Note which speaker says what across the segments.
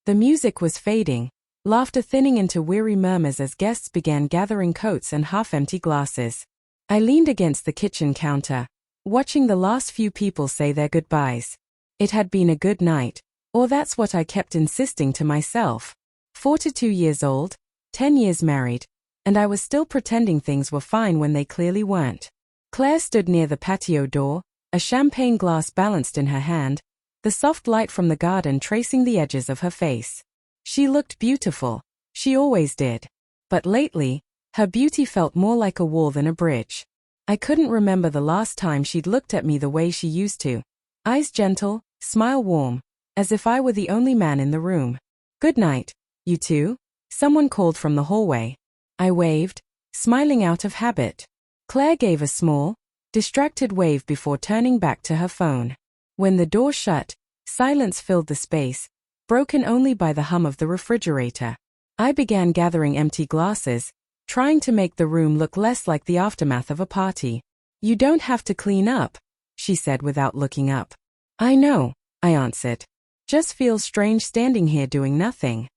Speaker 1: The music was fading, laughter thinning into weary murmurs as guests began gathering coats and half-empty glasses. I leaned against the kitchen counter, watching the last few people say their goodbyes. It had been a good night, or that's what I kept insisting to myself. 42 years old, 10 years married, and I was still pretending things were fine when they clearly weren't. Claire stood near the patio door, a champagne glass balanced in her hand, the soft light from the garden tracing the edges of her face. She looked beautiful. She always did. But lately, her beauty felt more like a wall than a bridge. I couldn't remember the last time she'd looked at me the way she used to. Eyes gentle, smile warm, as if I were the only man in the room. "Good night, you two," someone called from the hallway. I waved, smiling out of habit. Claire gave a small, distracted wave before turning back to her phone. When the door shut, silence filled the space, broken only by the hum of the refrigerator. I began gathering empty glasses, trying to make the room look less like the aftermath of a party. "You don't have to clean up," she said without looking up. "I know," I answered. "Just feels strange standing here doing nothing."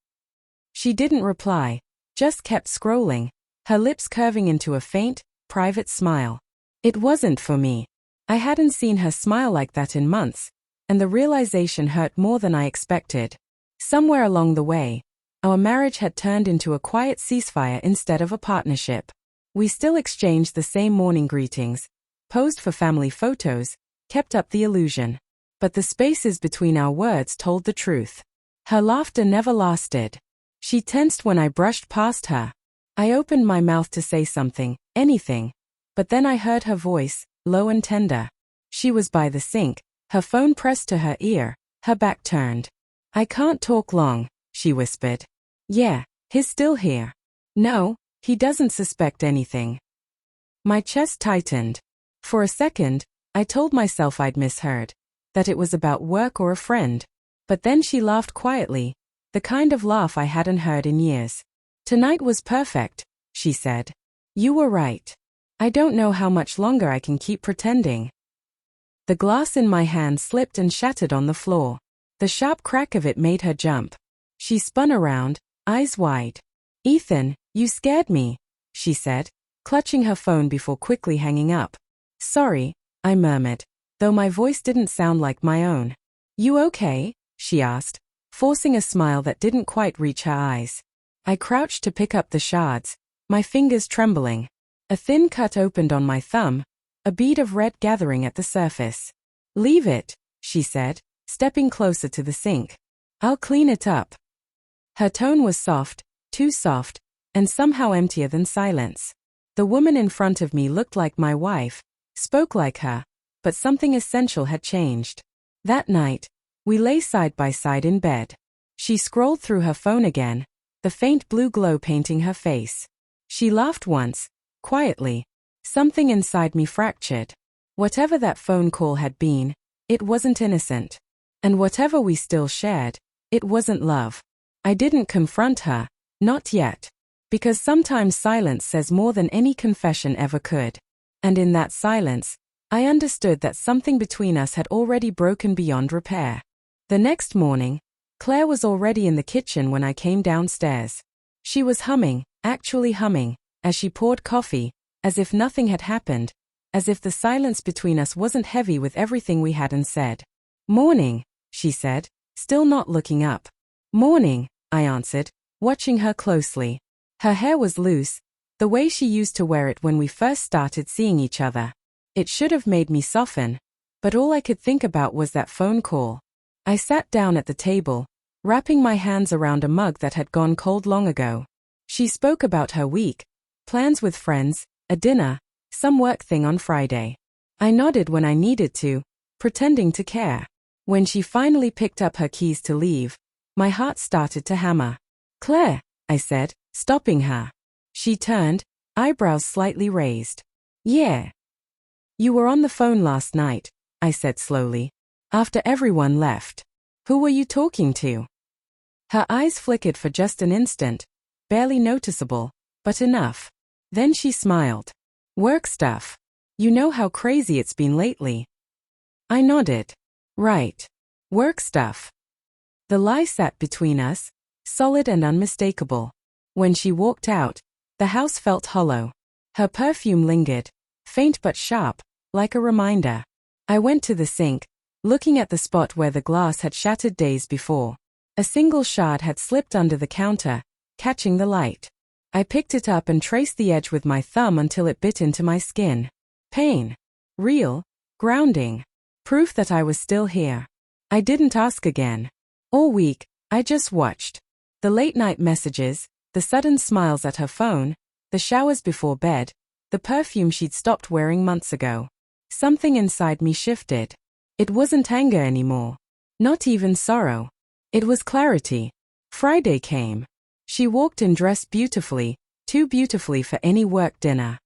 Speaker 1: She didn't reply, just kept scrolling, her lips curving into a faint, private smile. It wasn't for me. I hadn't seen her smile like that in months, and the realization hurt more than I expected. Somewhere along the way, our marriage had turned into a quiet ceasefire instead of a partnership. We still exchanged the same morning greetings, posed for family photos, kept up the illusion. But the spaces between our words told the truth. Her laughter never lasted. She tensed when I brushed past her. I opened my mouth to say something, anything, but then I heard her voice, low and tender. She was by the sink, her phone pressed to her ear, her back turned. "I can't talk long," she whispered. "Yeah, he's still here." "No, he doesn't suspect anything." My chest tightened. For a second, I told myself I'd misheard, that it was about work or a friend. But then she laughed quietly, the kind of laugh I hadn't heard in years. "Tonight was perfect," she said. "You were right. I don't know how much longer I can keep pretending." The glass in my hand slipped and shattered on the floor. The sharp crack of it made her jump. She spun around, eyes wide. "Ethan, you scared me," she said, clutching her phone before quickly hanging up. "Sorry," I murmured, though my voice didn't sound like my own. "You okay?" she asked, forcing a smile that didn't quite reach her eyes. I crouched to pick up the shards, my fingers trembling. A thin cut opened on my thumb, a bead of red gathering at the surface. "Leave it," she said, stepping closer to the sink. "I'll clean it up." Her tone was soft, too soft, and somehow emptier than silence. The woman in front of me looked like my wife, spoke like her, but something essential had changed. That night, we lay side by side in bed. She scrolled through her phone again, the faint blue glow painting her face. She laughed once, quietly. Something inside me fractured. Whatever that phone call had been, it wasn't innocent. And whatever we still shared, it wasn't love. I didn't confront her, not yet. Because sometimes silence says more than any confession ever could. And in that silence, I understood that something between us had already broken beyond repair. The next morning, Claire was already in the kitchen when I came downstairs. She was humming, actually humming, as she poured coffee, as if nothing had happened, as if the silence between us wasn't heavy with everything we hadn't said. "Morning," she said, still not looking up. "Morning," I answered, watching her closely. Her hair was loose, the way she used to wear it when we first started seeing each other. It should have made me soften, but all I could think about was that phone call. I sat down at the table, wrapping my hands around a mug that had gone cold long ago. She spoke about her week, plans with friends, a dinner, some work thing on Friday. I nodded when I needed to, pretending to care. When she finally picked up her keys to leave, my heart started to hammer. "Claire," I said, stopping her. She turned, eyebrows slightly raised. "Yeah." "You were on the phone last night," I said slowly. "After everyone left. Who were you talking to?" Her eyes flickered for just an instant, barely noticeable, but enough. Then she smiled. "Work stuff. You know how crazy it's been lately." I nodded. "Right. Work stuff." The lie sat between us, solid and unmistakable. When she walked out, the house felt hollow. Her perfume lingered, faint but sharp, like a reminder. I went to the sink, looking at the spot where the glass had shattered days before. A single shard had slipped under the counter, catching the light. I picked it up and traced the edge with my thumb until it bit into my skin. Pain. Real. Grounding. Proof that I was still here. I didn't ask again. All week, I just watched. The late-night messages, the sudden smiles at her phone, the showers before bed, the perfume she'd stopped wearing months ago. Something inside me shifted. It wasn't anger anymore. Not even sorrow. It was clarity. Friday came. She walked in dressed beautifully, too beautifully for any work dinner.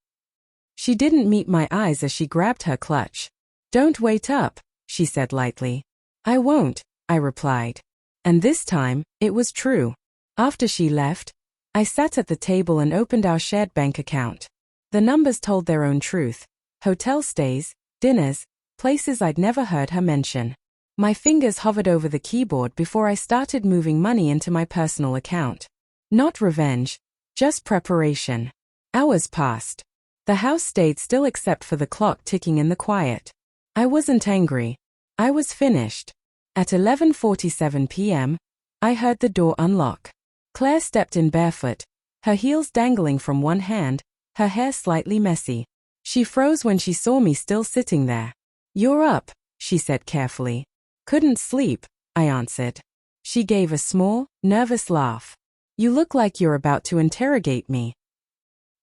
Speaker 1: She didn't meet my eyes as she grabbed her clutch. "Don't wait up," she said lightly. "I won't," I replied. And this time, it was true. After she left, I sat at the table and opened our shared bank account. The numbers told their own truth. Hotel stays, dinners, places I'd never heard her mention. My fingers hovered over the keyboard before I started moving money into my personal account. Not revenge, just preparation. Hours passed. The house stayed still except for the clock ticking in the quiet. I wasn't angry. I was finished. At 11:47 p.m., I heard the door unlock. Claire stepped in barefoot, her heels dangling from one hand, her hair slightly messy. She froze when she saw me still sitting there. "You're up," she said carefully. "Couldn't sleep," I answered. She gave a small, nervous laugh. "You look like you're about to interrogate me."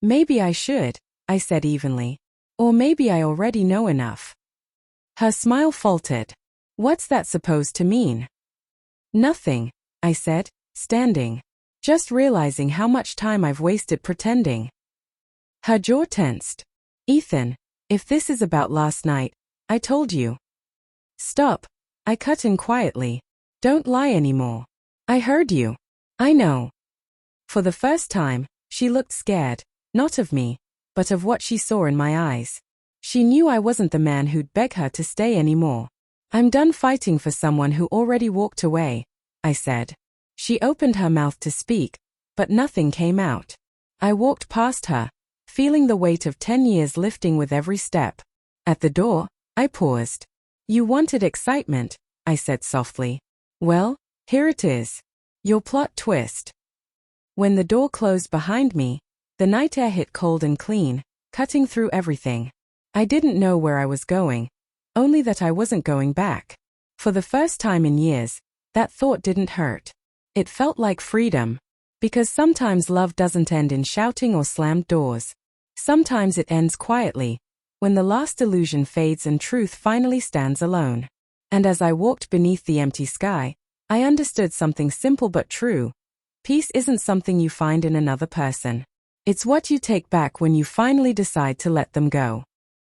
Speaker 1: "Maybe I should," I said evenly. "Or maybe I already know enough." Her smile faltered. "What's that supposed to mean?" "Nothing," I said, standing. "Just realizing how much time I've wasted pretending." Her jaw tensed. "Ethan, if this is about last night, I told you." "Stop," I cut in quietly. "Don't lie anymore. I heard you. I know." For the first time, she looked scared, not of me, but of what she saw in my eyes. She knew I wasn't the man who'd beg her to stay anymore. "I'm done fighting for someone who already walked away," I said. She opened her mouth to speak, but nothing came out. I walked past her, feeling the weight of 10 years lifting with every step. At the door, I paused. "You wanted excitement," I said softly. "Well, here it is. Your plot twist." When the door closed behind me, the night air hit cold and clean, cutting through everything. I didn't know where I was going, only that I wasn't going back. For the first time in years, that thought didn't hurt. It felt like freedom. Because sometimes love doesn't end in shouting or slammed doors. Sometimes it ends quietly, when the last illusion fades and truth finally stands alone. And as I walked beneath the empty sky, I understood something simple but true. Peace isn't something you find in another person. It's what you take back when you finally decide to let them go.